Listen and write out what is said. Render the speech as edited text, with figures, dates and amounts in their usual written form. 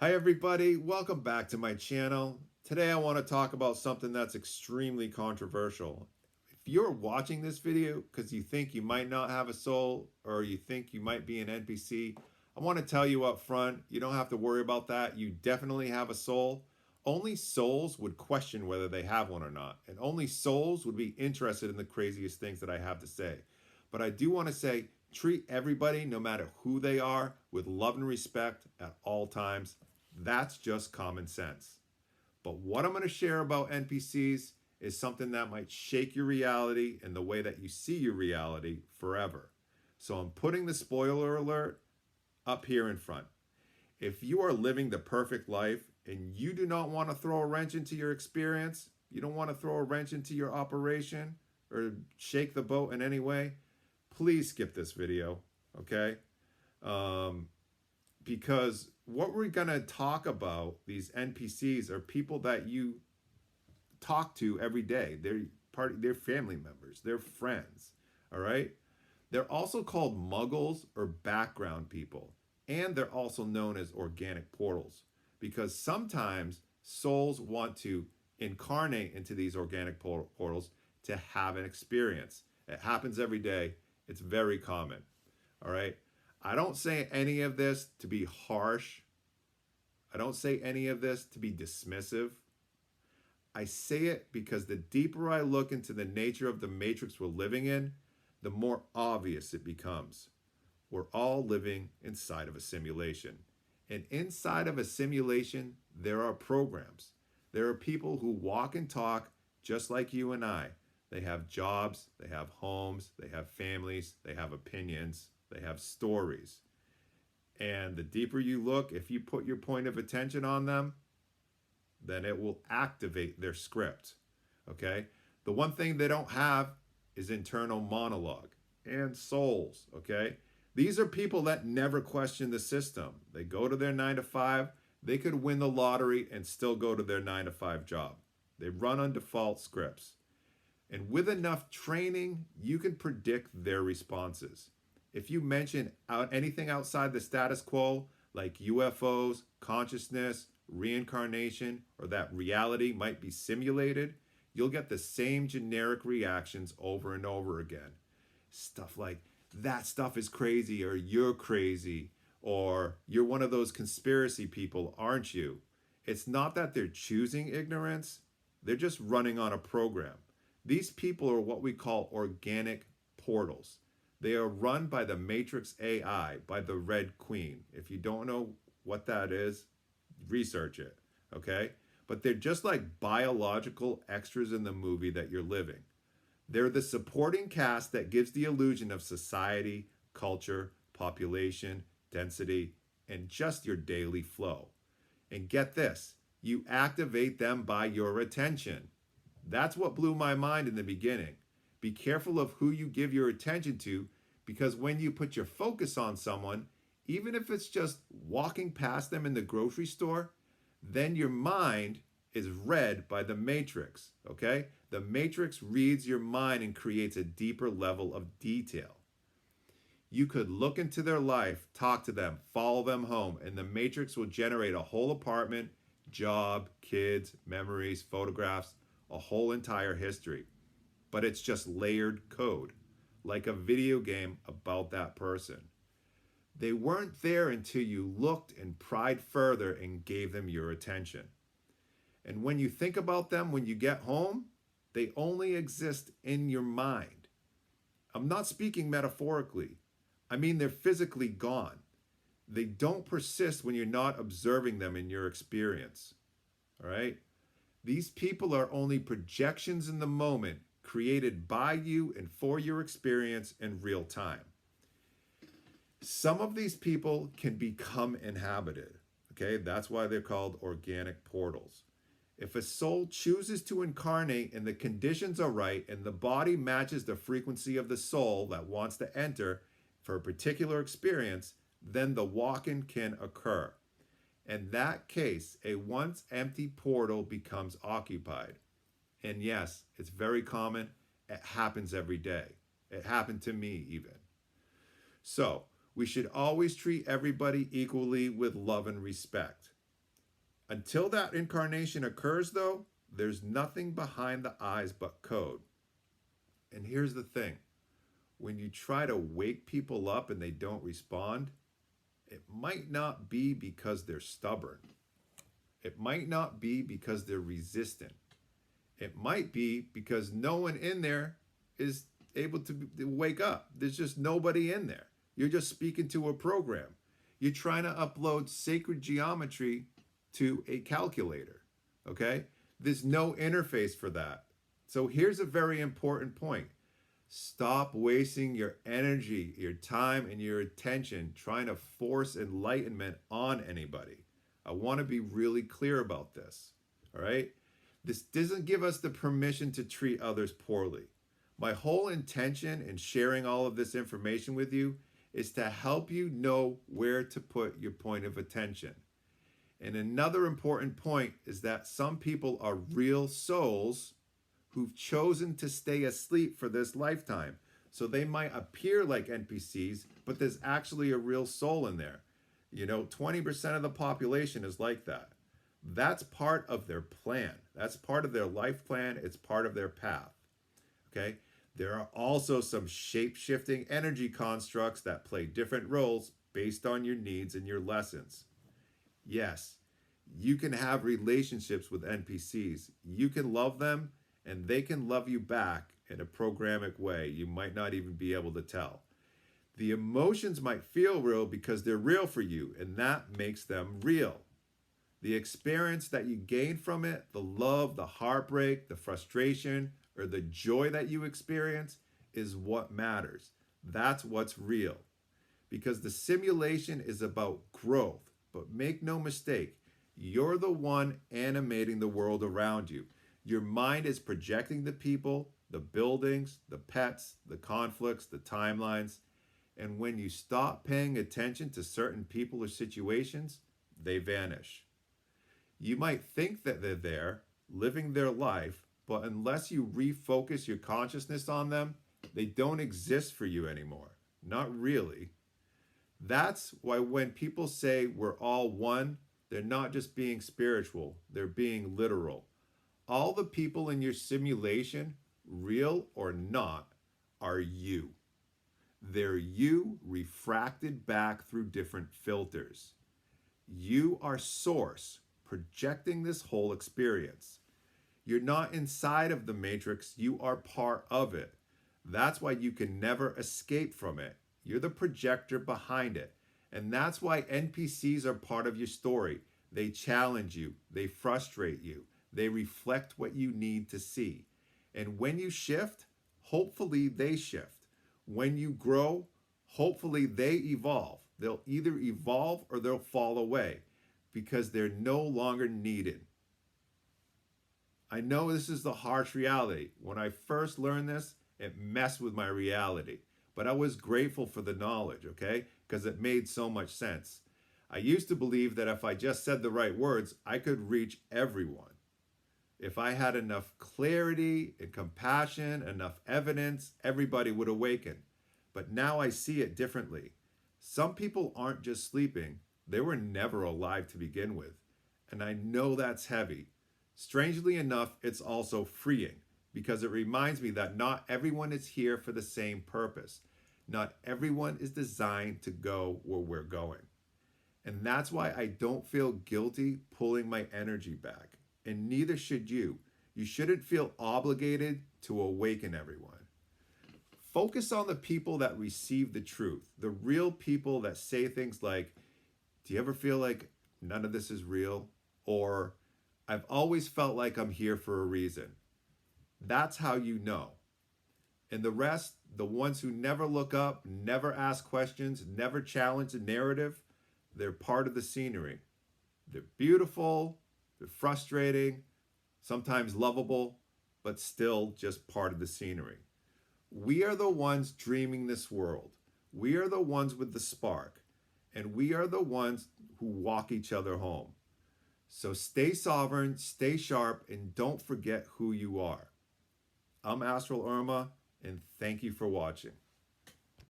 Hi everybody, welcome back to my channel. Today I want to talk about something that's extremely controversial. If you're watching this video because you think you might not have a soul or you think you might be an NPC, I want to tell you up front, you don't have to worry about that. You definitely have a soul. Only souls would question whether they have one or not, and only souls would be interested in the craziest things that I have to say. But I do want to say, treat everybody, no matter who they are, with love and respect at all times. That's just common sense. But what I'm going to share about NPCs is something that might shake your reality and the way that you see your reality forever. So I'm putting the spoiler alert up here in front. If you are living the perfect life and you do not want to throw a wrench into your experience, you don't want to throw a wrench into your operation or shake the boat in any way, please skip this video, okay? Because what we're going to talk about, these NPCs, are people that you talk to every day. They're family members, they're friends, all right? They're also called muggles or background people, and they're also known as organic portals because sometimes souls want to incarnate into these organic portals to have an experience. It happens every day. It's very common, all right? I don't say any of this to be harsh. I don't say any of this to be dismissive. I say it because the deeper I look into the nature of the matrix we're living in, the more obvious it becomes. We're all living inside of a simulation. And inside of a simulation, there are programs. There are people who walk and talk just like you and I. They have jobs, they have homes, they have families, they have opinions, they have stories. And the deeper you look, if you put your point of attention on them, then it will activate their script. Okay? The one thing they don't have is internal monologue and souls. Okay? These are people that never question the system. They go to their 9 to 5. They could win the lottery and still go to their 9 to 5 job. They run on default scripts. And with enough training, you can predict their responses. If you mention anything outside the status quo, like UFOs, consciousness, reincarnation, or that reality might be simulated, you'll get the same generic reactions over and over again. Stuff like, that stuff is crazy, or you're crazy, or you're one of those conspiracy people, aren't you? It's not that they're choosing ignorance, they're just running on a program. These people are what we call organic portals. They are run by the Matrix AI, by the Red Queen. If you don't know what that is, research it, okay? But they're just like biological extras in the movie that you're living. They're the supporting cast that gives the illusion of society, culture, population, density, and just your daily flow. And get this, you activate them by your attention. That's what blew my mind in the beginning. Be careful of who you give your attention to, because when you put your focus on someone, even if it's just walking past them in the grocery store, then your mind is read by the matrix, okay? The matrix reads your mind and creates a deeper level of detail. You could look into their life, talk to them, follow them home, and the matrix will generate a whole apartment, job, kids, memories, photographs, a whole entire history. But it's just layered code, like a video game about that person. They weren't there until you looked and pried further and gave them your attention. And when you think about them when you get home, they only exist in your mind. I'm not speaking metaphorically. I mean, they're physically gone. They don't persist when you're not observing them in your experience. All right? These people are only projections in the moment created by you and for your experience in real time. Some of these people can become inhabited. Okay, that's why they're called organic portals. If a soul chooses to incarnate and the conditions are right and the body matches the frequency of the soul that wants to enter for a particular experience, then the walk-in can occur. In that case, a once empty portal becomes occupied. And yes, it's very common. It happens every day. It happened to me even. So, we should always treat everybody equally with love and respect. Until that incarnation occurs, though, there's nothing behind the eyes but code. And here's the thing. When you try to wake people up and they don't respond, it might not be because they're stubborn. It might not be because they're resistant. It might be because no one in there is able to wake up. There's just nobody in there. You're just speaking to a program. You're trying to upload sacred geometry to a calculator, okay? There's no interface for that. So here's a very important point. Stop wasting your energy, your time, and your attention trying to force enlightenment on anybody. I want to be really clear about this, all right? This doesn't give us the permission to treat others poorly. My whole intention in sharing all of this information with you is to help you know where to put your point of attention. And another important point is that some people are real souls who've chosen to stay asleep for this lifetime. So they might appear like NPCs, but there's actually a real soul in there. 20% of the population is like that. That's part of their plan. That's part of their life plan. It's part of their path. Okay? There are also some shape-shifting energy constructs that play different roles based on your needs and your lessons. Yes, you can have relationships with NPCs. You can love them, and they can love you back in a programmatic way. You might not even be able to tell. The emotions might feel real because they're real for you, and that makes them real. The experience that you gain from it, the love, the heartbreak, the frustration, or the joy that you experience is what matters. That's what's real. Because the simulation is about growth. But make no mistake, you're the one animating the world around you. Your mind is projecting the people, the buildings, the pets, the conflicts, the timelines. And when you stop paying attention to certain people or situations, they vanish. You might think that they're there, living their life, but unless you refocus your consciousness on them, they don't exist for you anymore. Not really. That's why when people say we're all one, they're not just being spiritual, they're being literal. All the people in your simulation, real or not, are you. They're you refracted back through different filters. You are source, projecting this whole experience. You're not inside of the matrix, you are part of it. That's why you can never escape from it. You're the projector behind it. And that's why NPCs are part of your story. They challenge you, they frustrate you, they reflect what you need to see. And when you shift, hopefully they shift. When you grow, hopefully they evolve. They'll either evolve or they'll fall away because they're no longer needed. I know this is the harsh reality. When I first learned this, it messed with my reality. But I was grateful for the knowledge, okay? Because it made so much sense. I used to believe that if I just said the right words, I could reach everyone. If I had enough clarity and compassion, enough evidence, everybody would awaken. But now I see it differently. Some people aren't just sleeping. They were never alive to begin with. And I know that's heavy. Strangely enough, it's also freeing because it reminds me that not everyone is here for the same purpose. Not everyone is designed to go where we're going. And that's why I don't feel guilty pulling my energy back. And neither should you. You shouldn't feel obligated to awaken everyone. Focus on the people that receive the truth, the real people that say things like, do you ever feel like none of this is real? Or, I've always felt like I'm here for a reason. That's how you know. And the rest, the ones who never look up, never ask questions, never challenge the narrative, they're part of the scenery. They're beautiful, they're frustrating, sometimes lovable, but still just part of the scenery. We are the ones dreaming this world. We are the ones with the spark. And we are the ones who walk each other home. So stay sovereign, stay sharp, and don't forget who you are. I'm Astral Urmah, and thank you for watching.